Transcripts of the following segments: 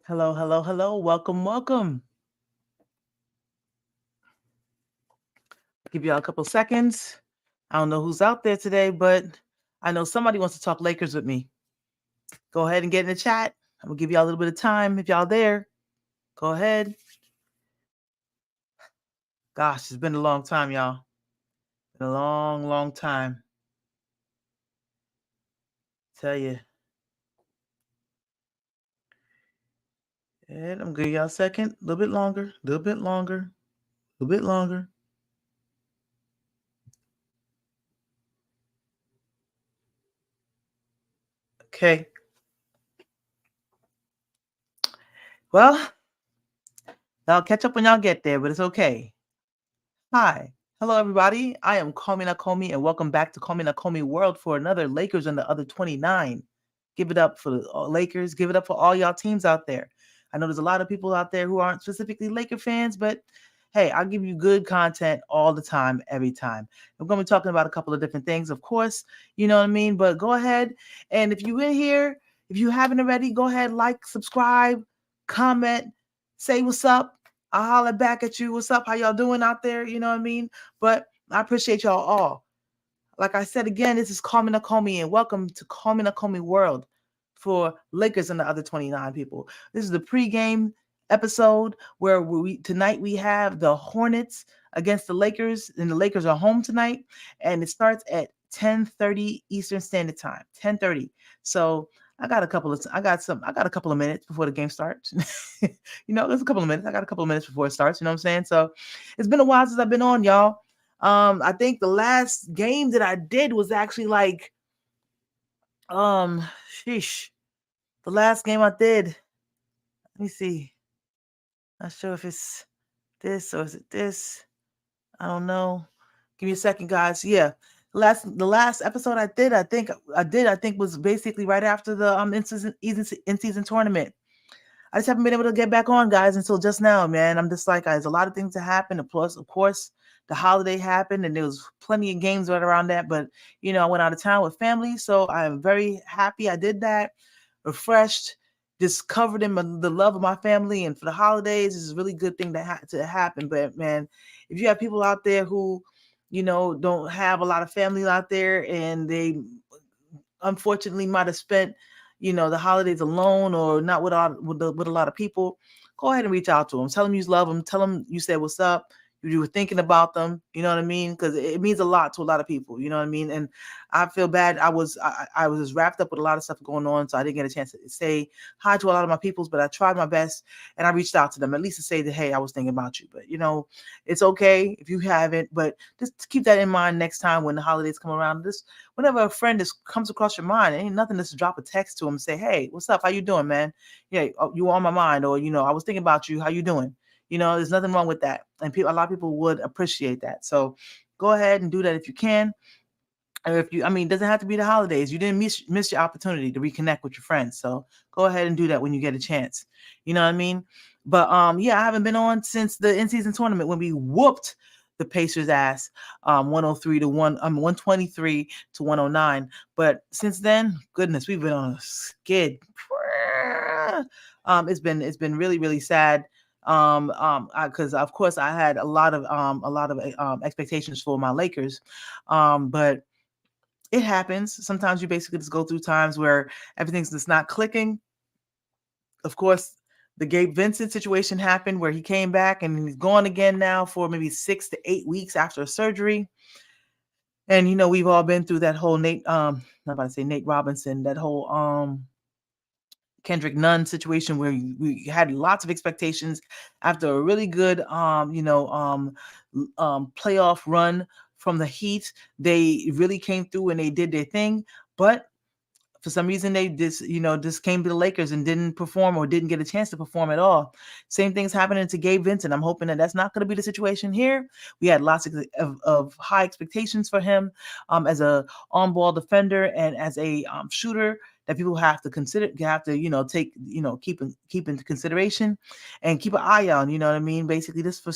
Hello, hello, hello. Welcome, welcome. Give y'all a couple seconds. I don't know who's out there today, but I know somebody wants to talk Lakers with me. Go ahead and get in the chat. I'm gonna give y'all a little bit of time if y'all there. Go ahead. Gosh, it's been a long time, y'all. Been a long, long time. Tell you. And I'm gonna give y'all a second, a little bit longer, a little bit longer, a little bit longer. Okay. Well, y'all catch up when y'all get there, but it's okay. Hi. Hello, everybody. I am Komi Nakomi, and welcome back to Komi Nakomi World for another Lakers and the other 29. Give it up for the Lakers. Give it up for all y'all teams out there. I know there's a lot of people out there who aren't specifically Laker fans, but hey, I'll give you good content all the time, every time. I'm going to be talking about a couple of different things, of course, you know what I mean? But go ahead, and if you're in here, if you haven't already, go ahead, like, subscribe, comment, say what's up. I'll holler back at you. What's up? How y'all doing out there? You know what I mean? But I appreciate y'all all. Like I said again, this is Call Me Nakomi, and welcome to Call Me Nakomi World for Lakers and the other 29 people. This is the pregame episode where tonight we have the Hornets against the Lakers, and the Lakers are home tonight, and it starts at 10:30 Eastern Standard Time. 10:30. So I got a couple of minutes before the game starts. There's a couple of minutes. I got a couple of minutes before it starts. You know what I'm saying? So it's been a while since I've been on, y'all. I think the last game that I did was actually like, um, sheesh. The last game I did. Let me see. Not sure if it's this or is it this. I don't know. Give me a second, guys. Yeah. The last episode I think was basically right after the in season tournament. I just haven't been able to get back on, guys, until just now, man. I'm just like, guys, a lot of things that happened. And plus, of course, the holiday happened, and there was plenty of games right around that. But I went out of town with family, so I'm very happy I did that. Refreshed, just covered in the love of my family, and for the holidays, this is a really good thing to happen. But man, if you have people out there who, don't have a lot of family out there, and they unfortunately might have spent the holidays alone or not with a lot of people, go ahead and reach out to them, tell them you love them, tell them you said what's up, you were thinking about them, you know what I mean, because it means a lot to a lot of people, you know what I mean. And I feel bad, I was just wrapped up with a lot of stuff going on, so I didn't get a chance to say hi to a lot of my peoples, but I tried my best, and I reached out to them at least to say that, hey, I was thinking about you. But it's okay if you haven't, but just keep that in mind next time when the holidays come around. Just whenever a friend comes across your mind, it ain't nothing to drop a text to them and say, hey, what's up? How you doing, man? Yeah, you on my mind, or I was thinking about you. How you doing? There's nothing wrong with that, and a lot of people would appreciate that. So go ahead and do that if you can. Or if it doesn't have to be the holidays. You didn't miss your opportunity to reconnect with your friends. So go ahead and do that when you get a chance. You know what I mean? But yeah, I haven't been on since the in-season tournament when we whooped the Pacers' ass, 103 to 123 to 109. But since then, goodness, we've been on a skid. It's been really, really sad. Because of course I had a lot of expectations for my Lakers, but it happens. Sometimes you basically just go through times where everything's just not clicking. Of course, the Gabe Vincent situation happened where he came back and he's gone again now for maybe 6 to 8 weeks after a surgery. And we've all been through that whole not about to say Nate Robinson, that whole Kendrick Nunn situation where we had lots of expectations after a really good playoff run from the Heat. They really came through and they did their thing, but for some reason they just came to the Lakers and didn't perform or didn't get a chance to perform at all. Same thing's happening to Gabe Vincent. I'm hoping that that's not going to be the situation here. We had lots of high expectations for him as a on-ball defender and as a shooter that people have to consider, take, keep into consideration and keep an eye on, you know what I mean? Basically just for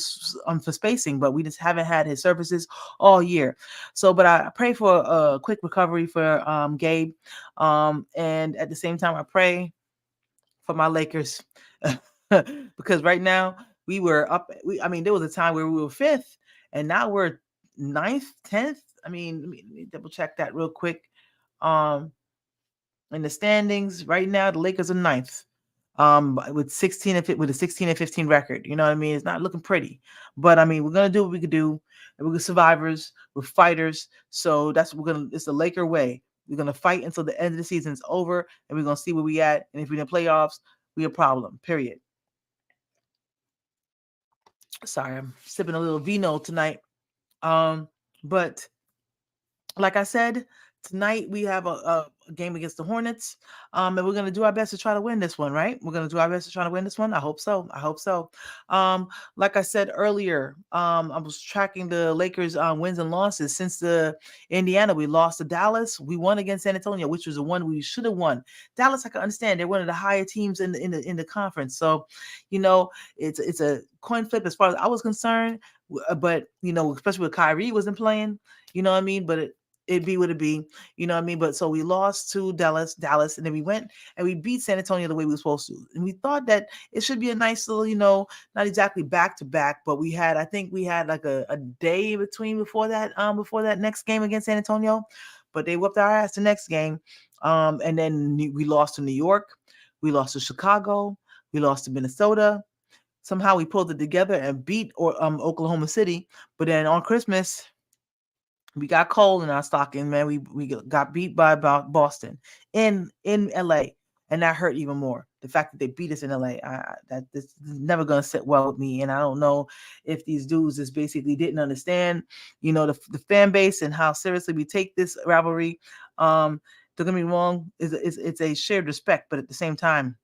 spacing, but we just haven't had his services all year. So, but I pray for a quick recovery for Gabe. And at the same time, I pray for my Lakers. Because right now we were up. I mean, there was a time where we were fifth, and now we're ninth, 10th. I mean, let me double check that real quick. Um, in the standings right now, the Lakers are ninth. With 16 and with a 16 and 15 record. You know what I mean? It's not looking pretty. But I mean, we're gonna do what we could do. And we're survivors, we're fighters. So that's what we're gonna it's the Laker way. We're gonna fight until the end of the season is over, and we're gonna see where we at. And if we're in the playoffs, we a problem. Period. Sorry, I'm sipping a little vino tonight. But like I said, tonight we have a game against the Hornets. And we're gonna do our best to try to win this one, right? We're gonna do our best to try to win this one. I hope so. I hope so. Like I said earlier, I was tracking the Lakers wins and losses since the Indiana. We lost to Dallas. We won against San Antonio, which was the one we should have won. Dallas, I can understand, they're one of the higher teams in the conference. So, it's a coin flip as far as I was concerned. But especially with Kyrie wasn't playing, you know what I mean? But it be what it be, you know what I mean? But so we lost to Dallas, and then we went and we beat San Antonio the way we were supposed to. And we thought that it should be a nice little, not exactly back to back, but I think we had like a day in between before that next game against San Antonio. But they whooped our ass the next game. And then we lost to New York, we lost to Chicago, we lost to Minnesota. Somehow we pulled it together and beat Oklahoma City. But then on Christmas, we got cold in our stocking, man. We got beat by Boston in LA, and that hurt even more. The fact that they beat us in LA, that this is never gonna sit well with me. And I don't know if these dudes just basically didn't understand, the fan base and how seriously we take this rivalry. Don't get me wrong, it's a shared respect, but at the same time,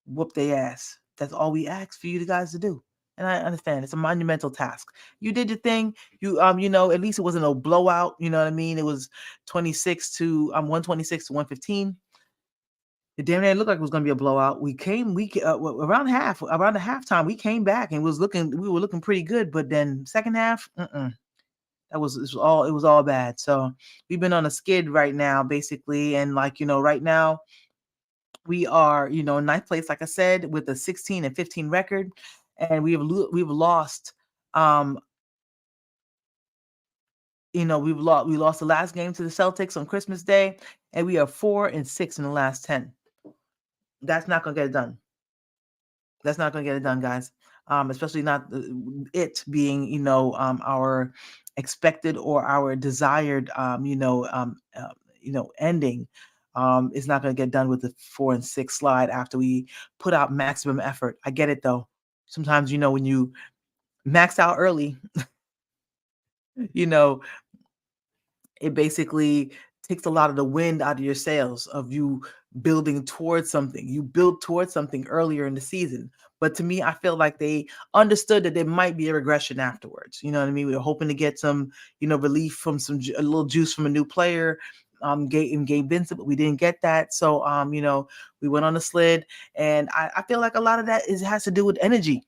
whoop their ass. That's all we ask for you guys to do. And I understand it's a monumental task. You did your thing. At least it wasn't a blowout. You know what I mean? It was 126 to 115. It damn near looked like it was gonna be a blowout. Around the halftime, we came back and we were looking pretty good. But then second half, it was all bad. So we've been on a skid right now, basically, and right now we are, ninth place, like I said, with a 16 and 15 record, and we've lost. We lost the last game to the Celtics on Christmas Day, and we are 4-6 in the last 10. That's not gonna get it done. That's not gonna get it done, guys. Especially not it being, our expected or our desired, ending. It's not going to get done with the 4-6 slide after we put out maximum effort. I get it though. Sometimes, when you max out early, you know, it basically takes a lot of the wind out of your sails of you building towards something. You build towards something earlier in the season. But to me, I feel like they understood that there might be a regression afterwards. You know what I mean? We were hoping to get some, relief from a little juice from a new player, Gabe Vincent, but we didn't get that. So, we went on a slid, and I feel like a lot of that has to do with energy.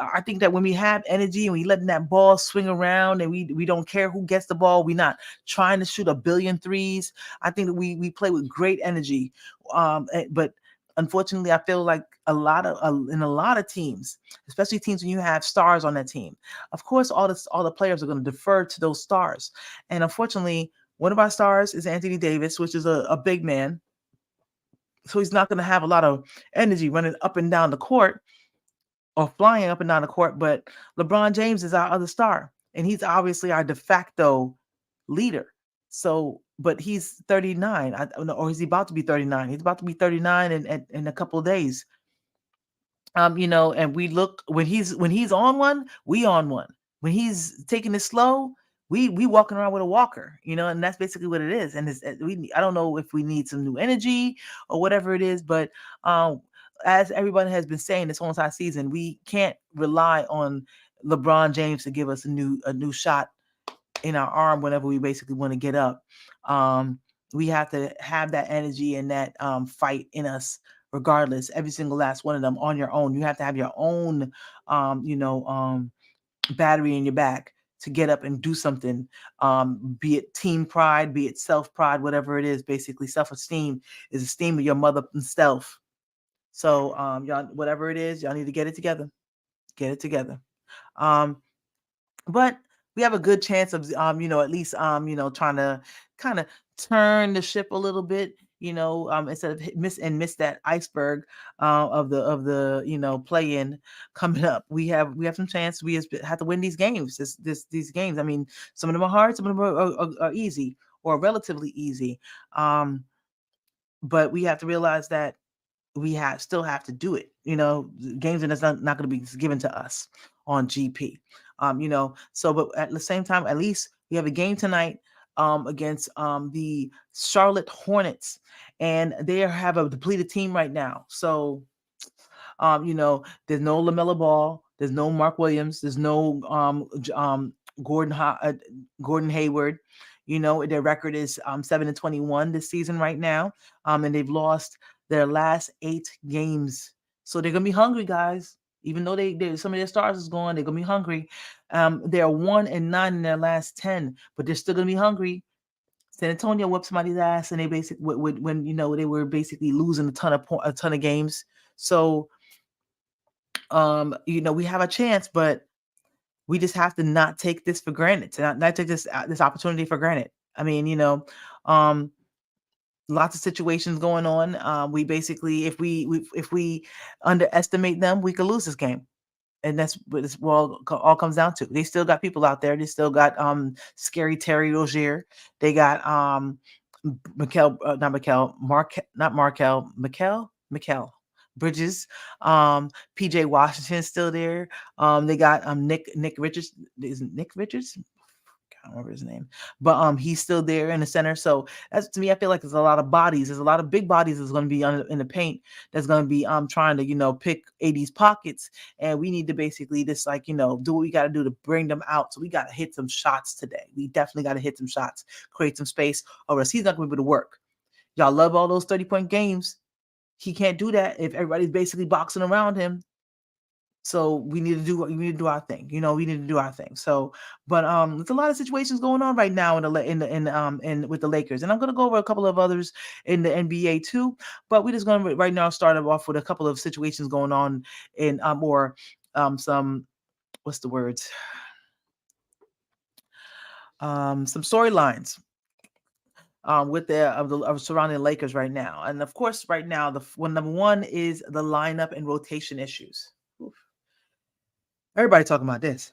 I think that when we have energy and we letting that ball swing around, and we don't care who gets the ball, we're not trying to shoot a billion threes. I think that we play with great energy. But unfortunately, I feel like in a lot of teams, especially teams when you have stars on that team, of course, all the players are going to defer to those stars. And unfortunately, one of our stars is Anthony Davis, which is a big man. So he's not going to have a lot of energy running up and down the court or flying up and down the court. But LeBron James is our other star, and he's obviously our de facto leader. So, but he's 39, or is he about to be 39? He's about to be 39 in a couple of days. And we look when he's on one, we on one. When he's taking it slow, we walking around with a walker, and that's basically what it is. And I don't know if we need some new energy or whatever it is, but as everybody has been saying this whole entire season, we can't rely on LeBron James to give us a new shot in our arm whenever we basically want to get up. We have to have that energy and that fight in us regardless, every single last one of them on your own. You have to have your own battery in your back to get up and do something, be it team pride, be it self pride, whatever it is. Basically, self-esteem is esteem of your mother self. So y'all, whatever it is, y'all need to get it together. Get it together. Um, but we have a good chance of at least trying to kind of turn the ship a little bit, instead of miss that iceberg of the play in coming up. We have some chance. We just have to win these games. These games, I mean, some of them are hard, some of them are easy or relatively easy. But we have to realize that we still have to do it. Games and it's not going to be given to us on GP. So but at the same time, at least we have a game tonight against the Charlotte Hornets, and they have a depleted team right now. So there's no LaMelo Ball, there's no Mark Williams, there's no Gordon Hayward. Their record is 7-21 this season right now, and they've lost their last 8 games. So they're gonna be hungry, guys. Even though they some of their stars is gone, they're gonna be hungry. They're 1-9 in their last 10, but they're still gonna be hungry. San Antonio whooped somebody's ass, and they basically when they were basically losing a ton of games. So we have a chance, but we just have to not take this for granted, to not take this opportunity for granted. I mean, lots of situations going on. We basically, if we underestimate them, we could lose this game. And that's what it's all comes down to. They still got people out there. They still got scary Terry Rozier. They got Mikel Bridges. PJ Washington's still there. They got Nick Richards. Isn't Nick Richards? I don't remember his name, but he's still there in the center. So that's, to me, I feel like there's a lot of bodies. There's a lot of big bodies that's going to be in the paint. That's going to be trying to pick AD's pockets, and we need to basically just do what we got to do to bring them out. So we got to hit some shots today. We definitely got to hit some shots, create some space, or else he's not going to be able to work. Y'all love all those 30-point games. He can't do that if everybody's basically boxing around him. So we need to do our thing. We need to do our thing. So, but there's a lot of situations going on right now in with the Lakers, and I'm gonna go over a couple of others in the NBA too. But we're just gonna right now start off with a couple of situations going on in some, what's the words, some storylines with the surrounding Lakers right now. And of course, right now, number one is the lineup and rotation issues. Oof. Everybody talking about this.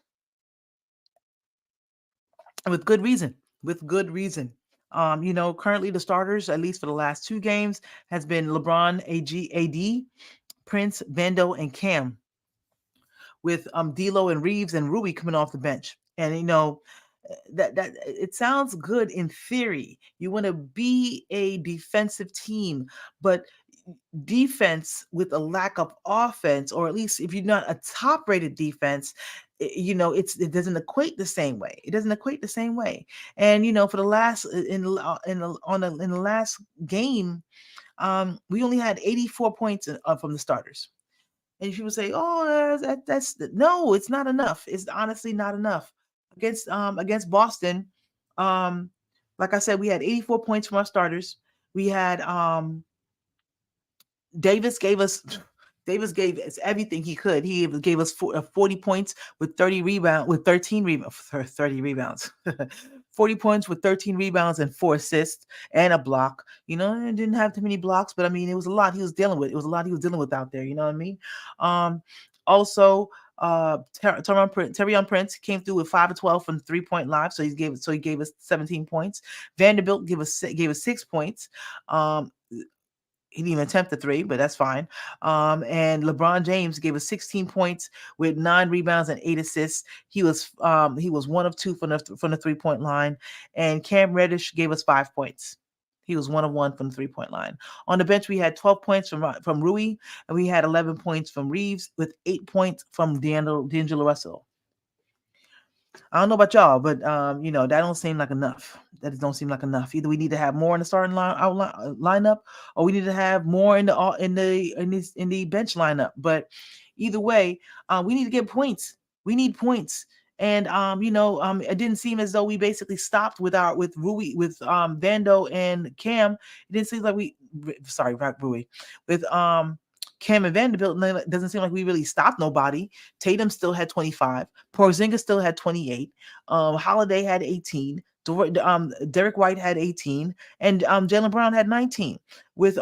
With good reason. With good reason. Currently the starters, at least for the last 2 games, has been LeBron, AD, Prince, Vando, and Cam, with D'Lo and Reeves and Rui coming off the bench. And that it sounds good in theory. You want to be a defensive team, but defense with a lack of offense, or at least if you're not a top rated defense, it doesn't equate the same way. It doesn't equate the same way. And for the last in the last game, we only had 84 points from the starters. And people say, "Oh, that's no, it's not enough. It's honestly not enough." Against Boston, um, like I said, we had 84 points from our starters. We had Davis gave us Davis gave us everything he could. He gave us 40 points with 13 rebounds, 30 rebounds. 40 points with 13 rebounds and 4 assists and a block. It didn't have too many blocks, but I mean, it was a lot he was dealing with. It was a lot he was dealing with out there. You know what I mean? Also, Terion Prince came through with 5 of 12 from the 3-point line, so he gave us 17 points. Vanderbilt gave us 6 points. He didn't even attempt the 3, but that's fine. And LeBron James gave us 16 points with 9 rebounds and 8 assists. He was 1 of 2 from the 3-point line, and Cam Reddish gave us 5 points. He was 1 of 1 from the 3-point line. On the bench, we had 12 points from Rui, and we had 11 points from Reeves, with 8 points from D'Angelo Russell. I don't know about y'all, but that don't seem like enough. That don't seem like enough. Either we need to have more in the starting lineup, or we need to have more in the bench lineup. But either way, we need to get points. We need points. And it didn't seem as though we basically stopped with Rui, with Vando and Cam. It didn't seem like not Rui, with Cam and Vanderbilt doesn't seem like we really stopped nobody. Tatum still had 25. Porzingis still had 28. Holiday had 18. Derek White had 18, and Jalen Brown had 19. With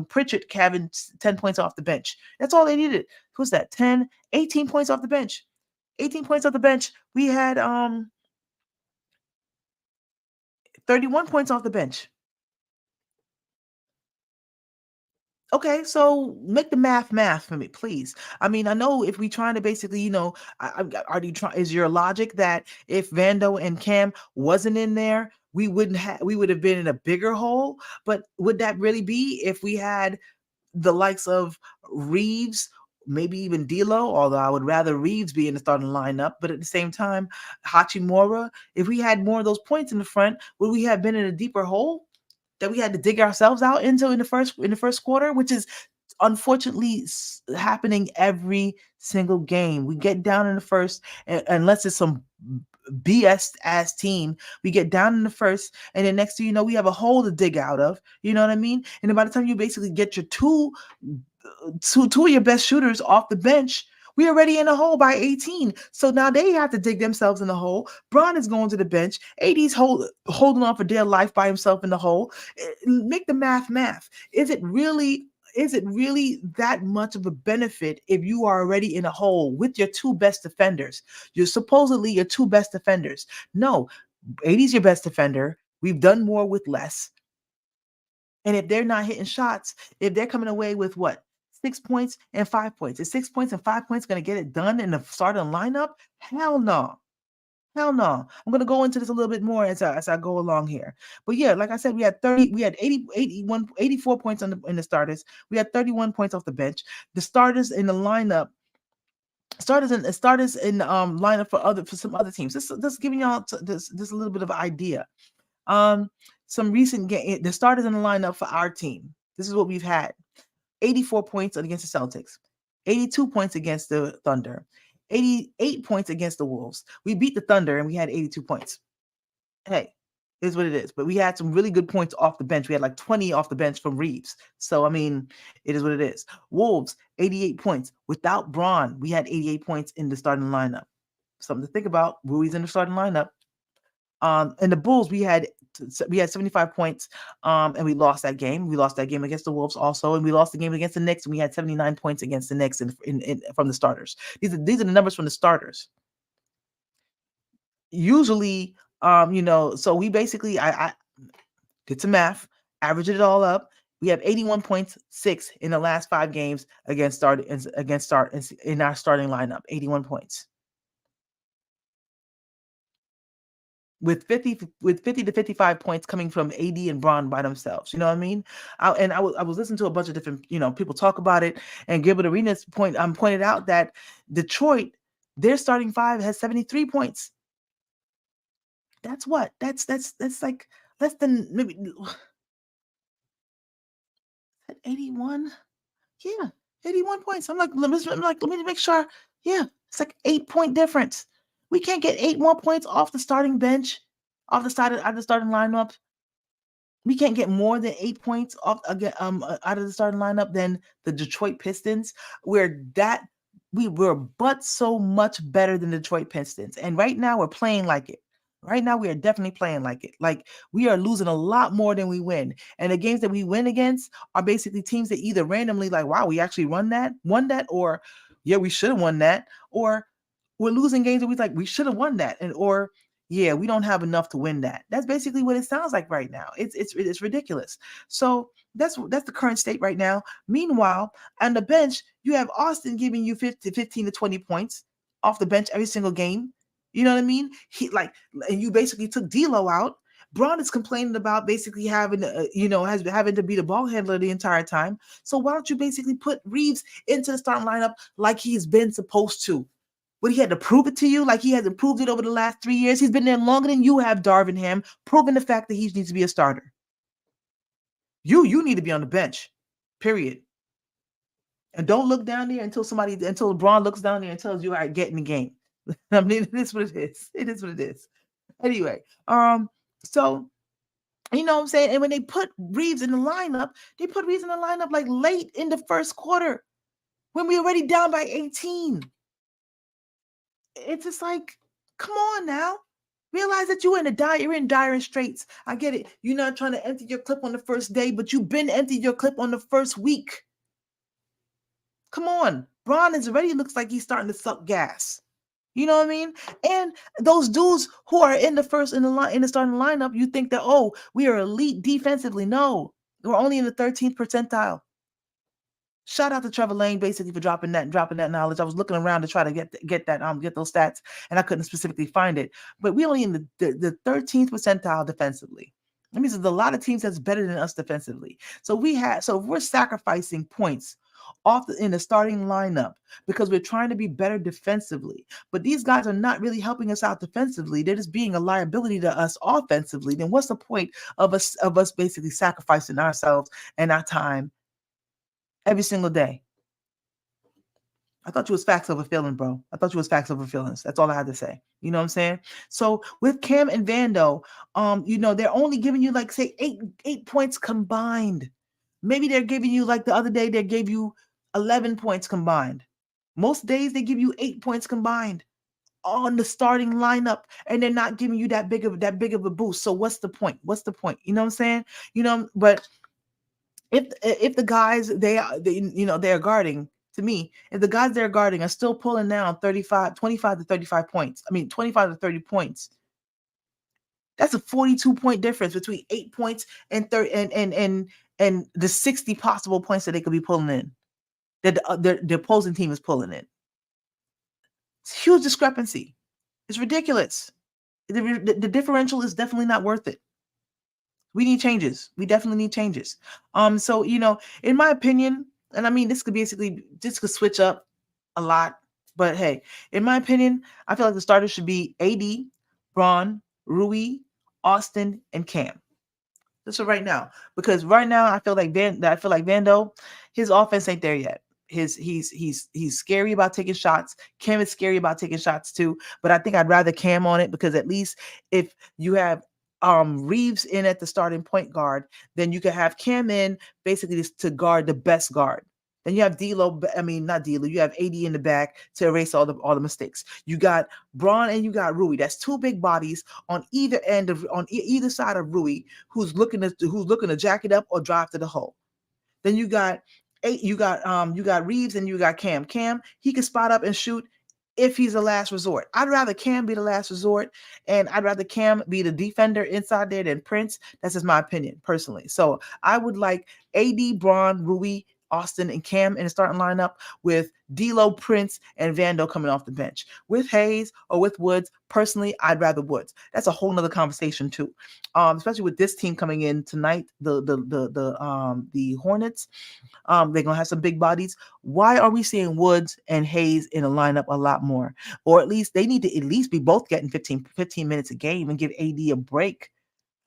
Pritchard having 10 points off the bench. That's all they needed. Who's that? 10, 18 points off the bench. 18 points off the bench. We had 31 points off the bench. Okay, so make the math for me, please. I mean, I know if we trying to basically, are you trying? Is your logic that if Vando and Cam wasn't in there, we would have been in a bigger hole? But would that really be if we had the likes of Reeves, maybe even D'Lo? Although I would rather Reeves be in the starting lineup, but at the same time, Hachimura. If we had more of those points in the front, would we have been in a deeper hole that we had to dig ourselves out into in the first quarter, which is unfortunately happening every single game. We get down in the first, unless it's some BS ass team, we get down in the first, and then next thing you know, we have a hole to dig out of. You know what I mean? And then by the time you basically get your two of your best shooters off the bench, we already in a hole by 18. So now they have to dig themselves in the hole. Bron is going to the bench. AD's holding on for dear life by himself in the hole. Make the math. Is it really that much of a benefit if you are already in a hole with your two best defenders? You're supposedly your two best defenders. No, AD's your best defender. We've done more with less. And if they're not hitting shots, if they're coming away with what? 6 points and 5 points. Is 6 points and 5 points going to get it done in the starting lineup? Hell no. Hell no. I'm going to go into this a little bit more as I go along here. But yeah, like I said, we had 84 points in the starters. We had 31 points off the bench. The starters in the lineup, starters in lineup for some other teams. This giving y'all this a little bit of idea. Some recent game, the starters in the lineup for our team. This is what we've had. 84 points against the Celtics, 82 points against the Thunder, 88 points against the Wolves. We beat the Thunder and we had 82 points. Hey, it is what it is. But we had some really good points off the bench. We had like 20 off the bench from Reeves. So, I mean, it is what it is. Wolves, 88 points. Without Braun, we had 88 points in the starting lineup. Something to think about. Rui's in the starting lineup. And the Bulls, we had 75 points, and we lost that game. We lost that game against the Wolves also, and we lost the game against the Knicks, and we had 79 points against the Knicks from the starters. These are the numbers from the starters. Usually, so we basically I did some math, averaged it all up. We have 81.6 in the last 5 games in our starting lineup. 81 points. With 50 to 55 points coming from AD and Braun by themselves. You know what I mean? I was listening to a bunch of different, people talk about it, and Gilbert Arenas pointed out that Detroit, their starting 5 has 73 points. That's what? That's like less than maybe 81. Yeah, 81 points. I'm like, let me make sure. Yeah, it's like 8-point difference. We can't get 8 more points off the starting bench, out of the starting lineup. We can't get more than 8 points off out of the starting lineup than the Detroit Pistons. We were but so much better than the Detroit Pistons, and right now we're playing like it. Right now we are definitely playing like it. Like we are losing a lot more than we win, and the games that we win against are basically teams that either randomly like, wow, we actually won that, or yeah, we should have won that, or we're losing games that we should have won that, or yeah, we don't have enough to win that. That's basically what it sounds like right now. It's ridiculous. So that's the current state right now. Meanwhile, on the bench, you have Austin giving you 15 to 20 points off the bench every single game. You know what I mean? And you basically took D'Lo out. Braun is complaining about basically having having to be the ball handler the entire time. So why don't you basically put Reeves into the starting lineup like he's been supposed to? But he had to prove it to you, like he hasn't proved it over the last 3 years. He's been there longer than you have, Darvin Ham, proving the fact that he needs to be a starter. You need to be on the bench, period. And don't look down there until LeBron looks down there and tells you, all right, get in the game. I mean, it is what it is. It is what it is. Anyway, so You know what I'm saying? And when they put Reeves in the lineup, they put Reeves in the lineup like late in the first quarter when we already down by 18. It's just like, come on now. Realize that you're in dire straits. I get it. You're not trying to empty your clip on the first day, but you've been emptied your clip on the first week. Come on. Braun is already looks like he's starting to suck gas. You know what I mean? And those dudes who are in the starting lineup, you think that, oh, we are elite defensively. No, we're only in the 13th percentile. Shout out to Trevor Lane basically for dropping that knowledge. I was looking around to try to get those stats, and I couldn't specifically find it. But we only in the 13th percentile defensively. That means there's a lot of teams that's better than us defensively. So if we're sacrificing points in the starting lineup because we're trying to be better defensively, but these guys are not really helping us out defensively. They're just being a liability to us offensively. Then what's the point of us basically sacrificing ourselves and our time every single day? I thought you was facts over feeling, bro. I thought you was facts over feelings. That's all I had to say. You know what I'm saying? So with Cam and Vando, they're only giving you like say eight points combined. Maybe they're giving you like the other day they gave you 11 points combined. Most days they give you 8 points combined on the starting lineup, and they're not giving you that big of a boost. So what's the point? What's the point? You know what I'm saying? But if the guys they're guarding, to me, if the guys they're guarding are still pulling down 25 to 35 points, 25 to 30 points, that's a 42 point difference between 8 points and 30 and the 60 possible points that they could be pulling in, that the opposing team is pulling in. It's a huge discrepancy. It's ridiculous. The differential is definitely not worth it. We need changes. We definitely need changes. So in my opinion, and this could switch up a lot, but hey, in my opinion, I feel like the starters should be AD, Braun, Rui, Austin, and Cam. Just for right now, because right now I feel like Vando, his offense ain't there yet. He's scary about taking shots. Cam is scary about taking shots too, but I think I'd rather Cam on it, because at least if you have Reeves in at the starting point guard, then you can have Cam in basically to guard the best guard. Then you have not D'Lo. You have AD in the back to erase all the mistakes. You got Braun and you got Rui. That's two big bodies on either either side of Rui, who's looking to jack it up or drive to the hole. Then you got Reeves and you got Cam. Cam, he can spot up and shoot if he's the last resort. I'd rather Cam be the last resort, and I'd rather Cam be the defender inside there than Prince. That's just my opinion personally. So I would like AD, Braun, Rui, Austin, and Cam in the starting lineup, with D'Lo, Prince, and Vando coming off the bench. With Hayes or with Woods, personally, I'd rather Woods. That's a whole nother conversation too. Especially with this team coming in tonight, the Hornets. They're gonna have some big bodies. Why are we seeing Woods and Hayes in a lineup a lot more? Or at least they need to at least be both getting 15 minutes a game and give AD a break.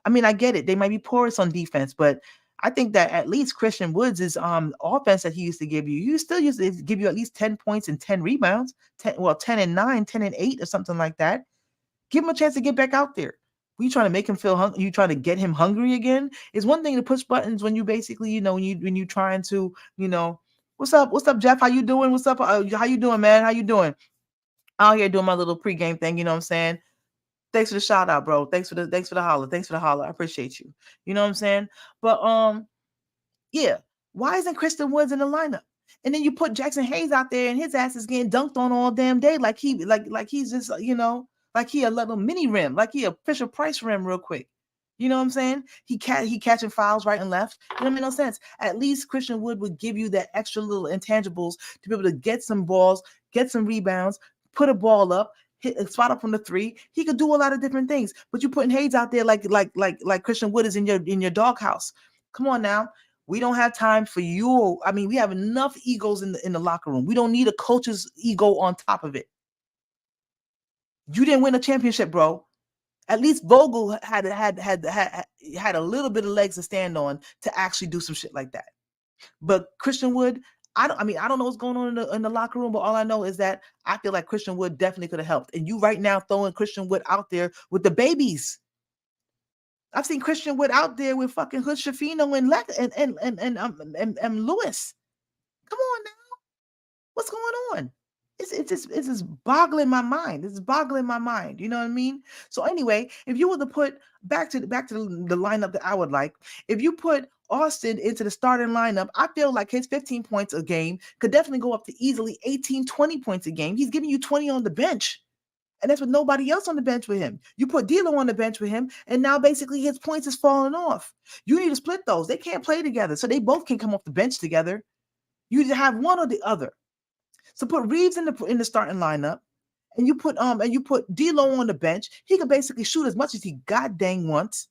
I get it. They might be porous on defense, but I think that at least Christian Woods' offense that he used to give you, he still used to give you at least 10 points and 10 rebounds, 10 and 9, 10 and 8 or something like that. Give him a chance to get back out there. Were you trying to make him feel hungry? You trying to get him hungry again? It's one thing to push buttons when you basically, when you trying to, what's up, Jeff? How you doing? What's up? How you doing, man? How you doing? Out here doing my little pregame thing. You know what I'm saying? Thanks for the shout out, bro. Thanks for the holler. Thanks for the holler. I appreciate you. You know what I'm saying? But yeah. Why isn't Christian Woods in the lineup? And then you put Jackson Hayes out there, and his ass is getting dunked on all damn day, like he's just like he a little mini rim, like he a Fisher Price rim, real quick. You know what I'm saying? He catching fouls right and left. It don't make no sense. At least Christian Wood would give you that extra little intangibles to be able to get some balls, get some rebounds, put a ball up, hit a spot up from the three. He could do a lot of different things. But you're putting Hayes out there like Christian Wood is in your doghouse. Come on now. We don't have time for you. We have enough egos in the locker room. We don't need a coach's ego on top of it. You didn't win a championship, bro. At least Vogel had a little bit of legs to stand on to actually do some shit like that. But Christian Wood, I don't know what's going on in the locker room, but all I know is that I feel like Christian Wood definitely could have helped. And you right now throwing Christian Wood out there with the babies. I've seen Christian Wood out there with fucking Hood Shafino and Lewis. Come on now. What's going on? It's just boggling my mind. It's boggling my mind. You know what I mean? So anyway, if you were to put back to the lineup that I would like, if you put Austin into the starting lineup, I feel like his 15 points a game could definitely go up to easily 18, 20 points a game. He's giving you 20 on the bench. And that's with nobody else on the bench with him. You put D'Lo on the bench with him, and now basically his points is falling off. You need to split those. They can't play together, so they both can come off the bench together. You either have one or the other. So put Reeves in the starting lineup, and you put D'Lo on the bench. He could basically shoot as much as he goddamn wants.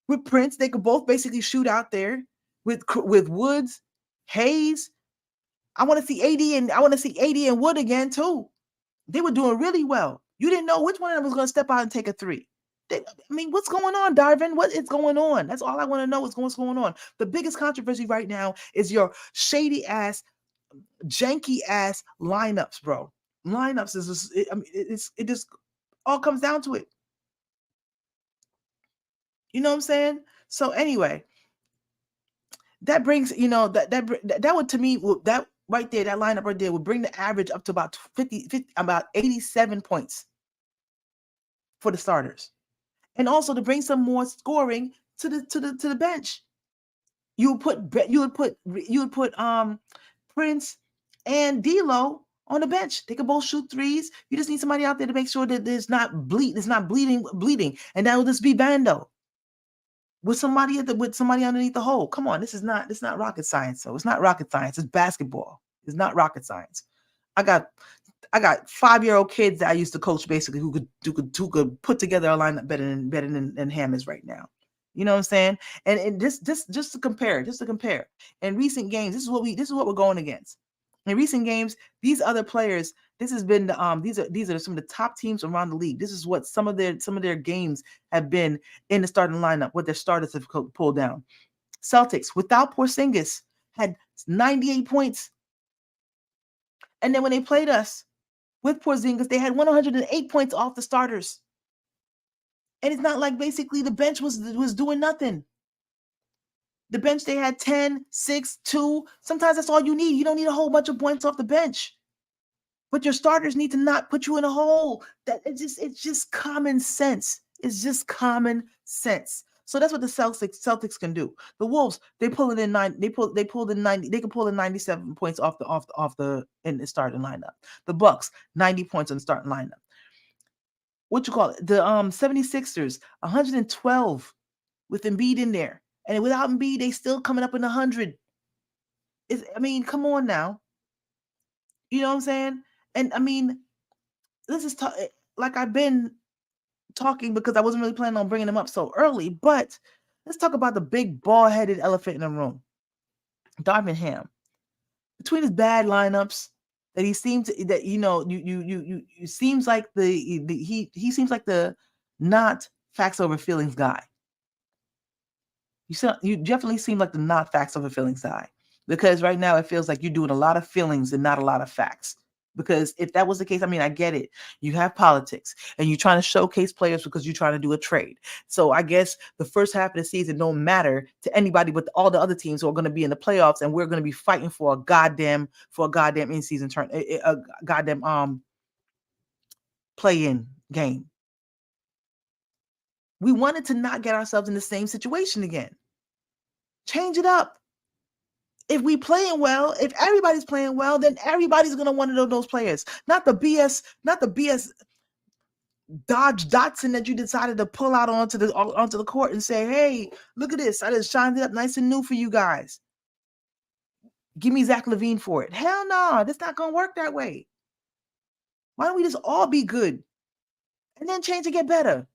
With Prince, they could both basically shoot out there. With Woods, Hayes. I want to see AD and Wood again too. They were doing really well. You didn't know which one of them was going to step out and take a three. What's going on, Darvin? What is going on? That's all I want to know is what's going on. The biggest controversy right now is your shady ass, janky ass lineups, bro. Lineups is just, it just all comes down to it. You know what I'm saying? So anyway, that brings, that would, to me, that right there, that lineup right there would bring the average up to about 50 about 87 points for the starters, and also to bring some more scoring to the bench. You would put Prince and D'Lo on the bench. They could both shoot threes. You just need somebody out there to make sure that there's not bleeding, and that will just be Vando with somebody underneath the hole. Come on, it's not rocket science. So it's not rocket science. It's basketball. It's not rocket science. I got 5-year-old kids that I used to coach, basically, who could put together a lineup better than Ham is right now. You know what I'm saying? And just to compare, in recent games, this is what we're going against. In recent games, these other players, this has been these are some of the top teams around the league. This is what some of their games have been in the starting lineup, what their starters have pulled down. Celtics without Porzingis had 98 points. And then when they played us with Porzingis, they had 108 points off the starters. And it's not like basically the bench was doing nothing. The bench, they had 10, 6, 2. Sometimes that's all you need. You don't need a whole bunch of points off the bench. But your starters need to not put you in a hole. It's just common sense. It's just common sense. So that's what the Celtics can do. The Wolves, they pulled in 90. They pulled in 90. They can pull in 97 points off in the starting lineup. The Bucks, 90 points in the starting lineup. What you call it? The 76ers, 112 with Embiid in there. And without Embiid, they still coming up in 100. Come on now. You know what I'm saying? And this is like I've been talking because I wasn't really planning on bringing them up so early, but let's talk about the big bald-headed elephant in the room. Darvin Ham. Between his bad lineups that he seems to, that you seems like he seems like the not facts over feelings guy. You definitely seem like the not facts over feelings guy, because right now it feels like you're doing a lot of feelings and not a lot of facts. Because if that was the case, I get it. You have politics and you're trying to showcase players because you're trying to do a trade. So I guess the first half of the season don't matter to anybody but all the other teams who are going to be in the playoffs, and we're going to be fighting for a goddamn in-season turn, a goddamn play-in game. We wanted to not get ourselves in the same situation again. Change it up. If we playing well, if everybody's playing well, then everybody's gonna want to know those players. Not the BS Dodge Datsun that you decided to pull out onto the court and say, "Hey, look at this! I just shined it up nice and new for you guys. Give me Zach LaVine for it." Hell no, that's not gonna work that way. Why don't we just all be good and then change to get better?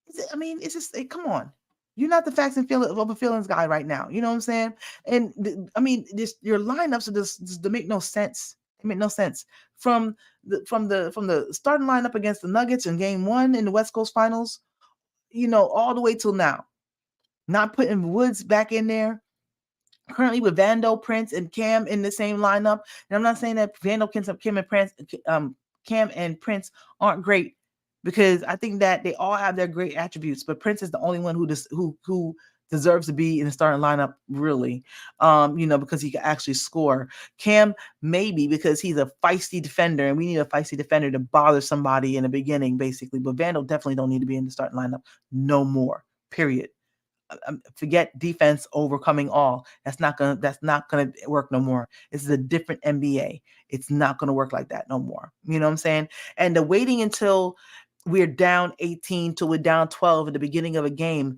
It's just come on. You're not the facts and feelings guy right now. You know what I'm saying? And your lineups are just they make no sense. They make no sense. From the starting lineup against the Nuggets in Game 1 in the West Coast Finals, all the way till now. Not putting Woods back in there. Currently with Vando, Prince, and Cam in the same lineup. And I'm not saying that Vando, Cam, and Prince aren't great because I think that they all have their great attributes, but Prince is the only one who deserves to be in the starting lineup, really. Because he can actually score. Cam, maybe because he's a feisty defender, and we need a feisty defender to bother somebody in the beginning, basically. But Vandal definitely don't need to be in the starting lineup no more. Period. Forget defense overcoming all. That's not gonna work no more. This is a different NBA. It's not gonna work like that no more. You know what I'm saying? And the waiting until we're down 18 till we're down 12 at the beginning of a game.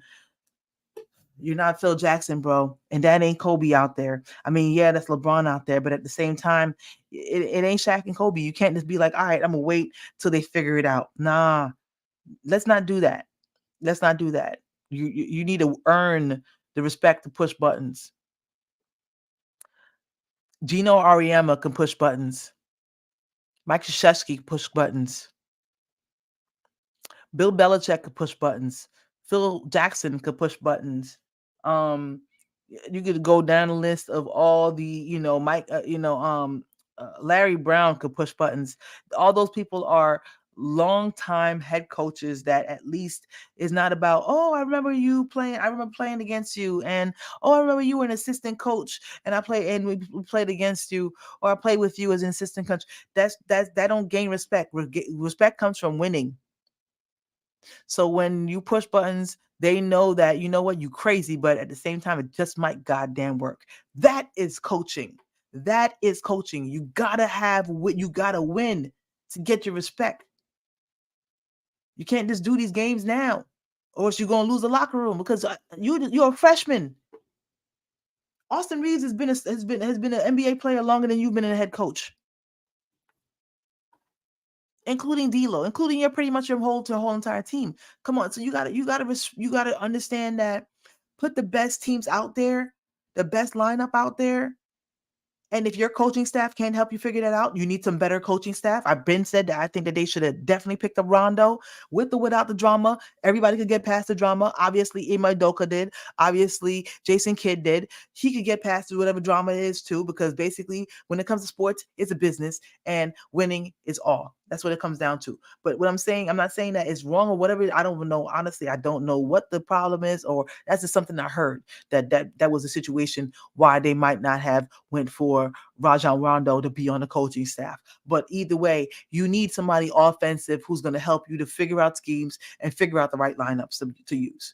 You're not Phil Jackson, bro, and that ain't Kobe out there. I mean, yeah, that's LeBron out there, but at the same time, it ain't Shaq and Kobe. You can't just be like, all right, I'm gonna wait till they figure it out. Nah, let's not do that. Let's not do that. You need to earn the respect to push buttons. Gino Auriemma can push buttons. Mike Krzyzewski can push buttons. Bill Belichick could push buttons. Phil Jackson could push buttons. Um, you could go down the list of all the, Larry Brown could push buttons. All those people are long-time head coaches that at least is not about, oh, I remember playing against you, and oh, I remember you were an assistant coach and we played against you, or I played with you as an assistant coach. That don't gain respect. Respect comes from winning. So when you push buttons, they know that, you know what, you crazy, but at the same time, it just might goddamn work. That is coaching. That is coaching. You gotta have what you gotta win to get your respect. You can't just do these games now, or else you're gonna lose the locker room because you're a freshman. Austin Reeves has been an NBA player longer than you've been a head coach, including D'Lo, including your pretty much your whole entire team. Come on, so you gotta understand that. Put the best teams out there, the best lineup out there, and if your coaching staff can't help you figure that out, you need some better coaching staff. I've been said that I think that they should have definitely picked up Rondo with or without the drama. Everybody could get past the drama. Obviously, Ime Udoka did. Obviously, Jason Kidd did. He could get past whatever drama it is too, because basically, when it comes to sports, it's a business, and winning is all. That's what it comes down to. But what I'm saying, I'm not saying that it's wrong or whatever. I don't even know. Honestly, I don't know what the problem is, or that's just something I heard that was a situation why they might not have went for Rajon Rondo to be on the coaching staff. But either way, you need somebody offensive who's going to help you to figure out schemes and figure out the right lineups to use.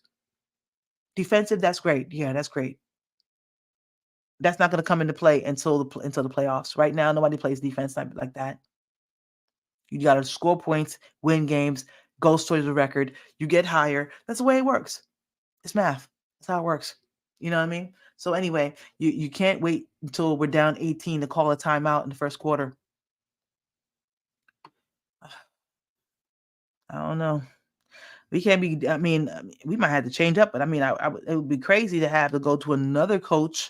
Defensive, that's great. Yeah, that's great. That's not going to come into play until the playoffs. Right now, nobody plays defense like that. You got to score points, win games, goes towards the record. You get higher. That's the way it works. It's math. That's how it works. You know what I mean? So anyway, you can't wait until we're down 18 to call a timeout in the first quarter. I don't know. We can't be. I mean, we might have to change up, but I mean, it would be crazy to have to go to another coach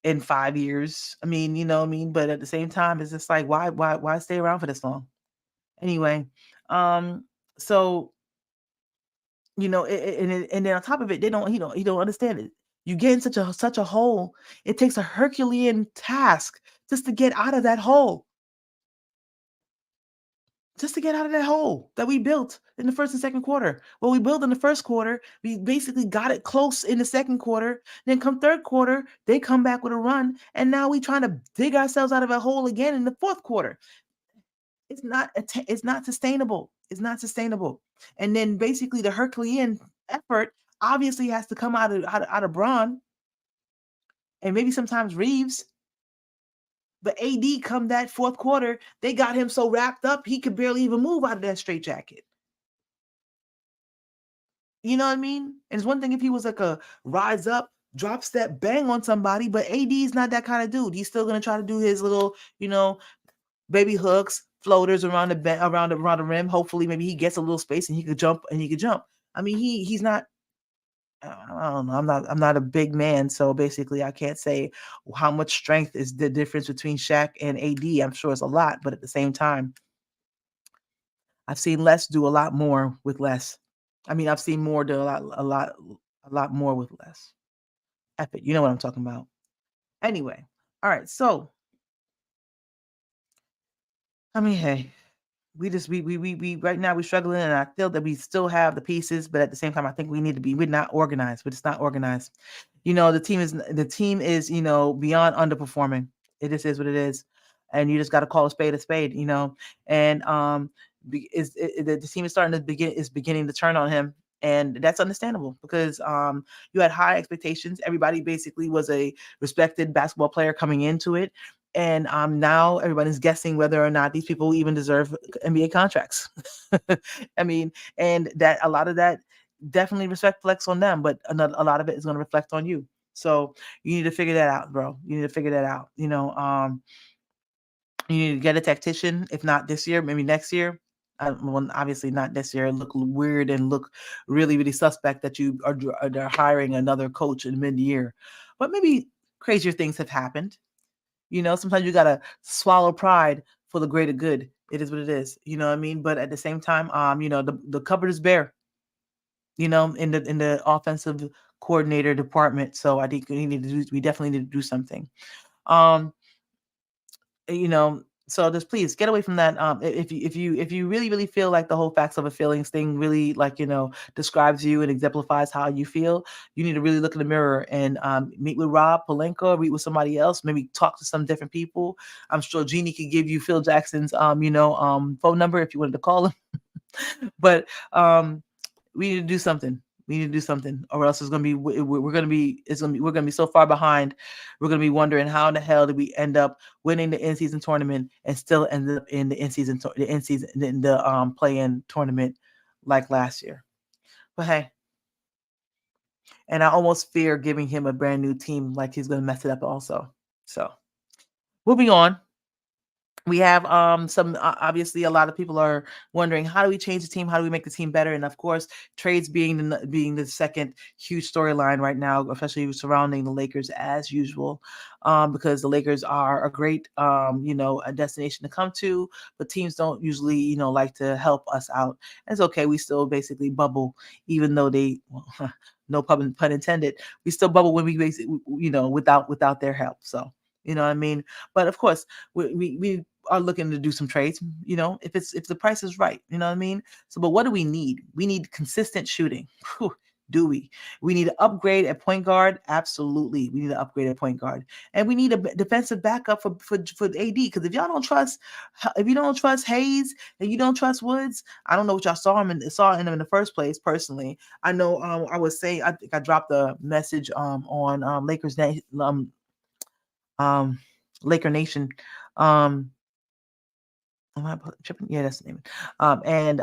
in 5 years. I mean, you know what I mean? But at the same time, it's just like, why stay around for this long? Anyway, so and then on top of it, they don't, he don't understand it. You get in such a hole. It takes a Herculean task just to get out of that hole. Just to get out of that hole that we built in the first and second quarter. Well, we built in the first quarter. We basically got it close in the second quarter. Then come third quarter, they come back with a run, and now we trying to dig ourselves out of a hole again in the fourth quarter. It's not sustainable. It's not sustainable. And then basically the Herculean effort obviously has to come out of Braun and maybe sometimes Reeves. But AD come that fourth quarter, they got him so wrapped up he could barely even move out of that straitjacket. You know what I mean? And it's one thing if he was like a rise up, drop step, bang on somebody, but AD is not that kind of dude. He's still gonna try to do his little, baby hooks, floaters around around the rim. Hopefully, maybe he gets a little space and he could jump I mean, he's not. I don't know. I'm not a big man, so basically, I can't say how much strength is the difference between Shaq and AD. I'm sure it's a lot, but at the same time, I've seen less do a lot more with less. I mean, I've seen more do a lot more with less. Epic. You know what I'm talking about. Anyway, all right. So, I mean, hey. we right now we're struggling, and I feel that we still have the pieces, but at the same time, I think we need to be. We're not organized. We're just not organized. The team is beyond underperforming. It just is what it is, and you just got to call a spade a spade. And the team is starting to beginning to turn on him, and that's understandable because you had high expectations. Everybody basically was a respected basketball player coming into it, and now everybody's guessing whether or not these people even deserve NBA contracts. I mean, and that a lot of that definitely reflects on them, but a lot of it is going to reflect on you. So you need to figure that out, bro. You need to figure that out. You need to get a tactician, if not this year, maybe next year. Well, obviously not this year. Look weird and look really, really suspect that you are hiring another coach in mid-year. But maybe crazier things have happened. Sometimes you gotta swallow pride for the greater good. It is what it is. You know what I mean? But at the same time, the cupboard is bare. In the offensive coordinator department. So I think we definitely need to do something. Um, so just please get away from that. If you really really feel like the whole facts of a feelings thing really like describes you and exemplifies how you feel, you need to really look in the mirror and meet with Rob Palenko, meet with somebody else, maybe talk to some different people. I'm sure Jeannie could give you Phil Jackson's phone number if you wanted to call him. But we need to do something. We need to do something, or else it's gonna be we're gonna be we're gonna be so far behind. We're gonna be wondering how in the hell did we end up winning the in season tournament and still ended up in the in season in the play in tournament like last year. But hey, and I almost fear giving him a brand new team like he's gonna mess it up also. So moving on, we have some obviously a lot of people are wondering how do we change the team, how do we make the team better, and of course trades being the second huge storyline right now, especially surrounding the Lakers as usual, because the Lakers are a great a destination to come to, but teams don't usually like to help us out. And it's okay, we still basically bubble, even though they no pun intended, we still bubble when we basically without their help. So you know what I mean. But of course we are looking to do some trades, if the price is right, you know what I mean? So, but what do we need? We need consistent shooting. Whew, do we? We need to upgrade at point guard. Absolutely. We need to upgrade at point guard. And we need a defensive backup for AD. Because if you don't trust Hayes and you don't trust Woods, I don't know what y'all saw in him in the first place. Personally, I know I was saying, I think I dropped a message on Laker Nation. Am I tripping? Yeah, that's the name. And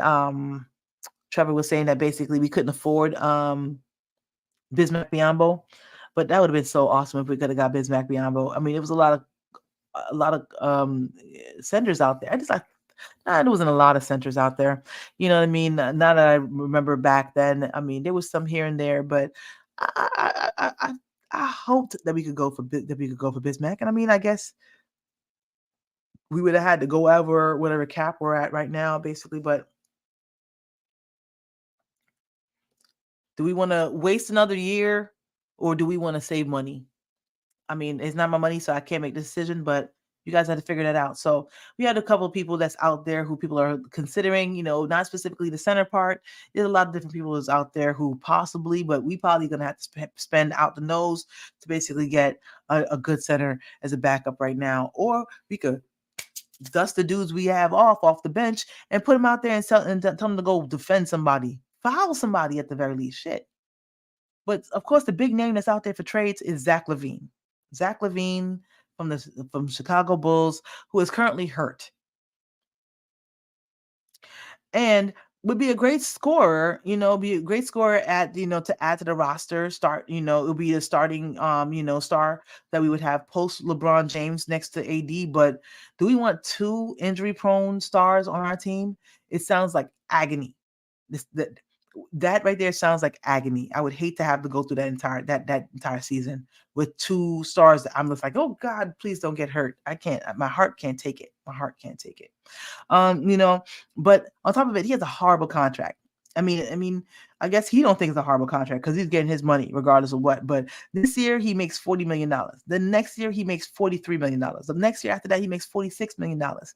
Trevor was saying that basically we couldn't afford Bismack Biyombo, but that would have been so awesome if we could have got Bismack Biyombo. I mean, it was a lot of centers out there. There wasn't a lot of centers out there. You know what I mean? Now that I remember back then, I mean, there was some here and there, but I hoped that we could go for Bismack. And I mean, I guess we would have had to go over whatever cap we're at right now, basically. But do we want to waste another year, or do we want to save money? I mean, it's not my money, so I can't make the decision, but you guys had to figure that out. So we had a couple of people that's out there who people are considering, not specifically the center part. There's a lot of different people that's out there who possibly, but we probably going to have to spend out the nose to basically get a good center as a backup right now. Or we could dust the dudes we have off the bench and put them out there and tell them to go defend somebody, foul somebody at the very least. Shit. But of course, the big name that's out there for trades is Zach LaVine. Zach LaVine from Chicago Bulls, who is currently hurt, and would be a great scorer. Be a great scorer at to add to the roster. Start. It would be a starting star that we would have post LeBron James next to AD. But do we want two injury-prone stars on our team? It sounds like agony. That right there sounds like agony. I would hate to have to go through that entire season with two stars that I'm just like, oh God, please don't get hurt. I can't. My heart can't take it. My heart can't take it. But on top of it, he has a horrible contract. I mean, I guess he don't think it's a horrible contract because he's getting his money regardless of what. But this year he makes $40 million. The next year he makes $43 million. The next year after that he makes $46 million. That's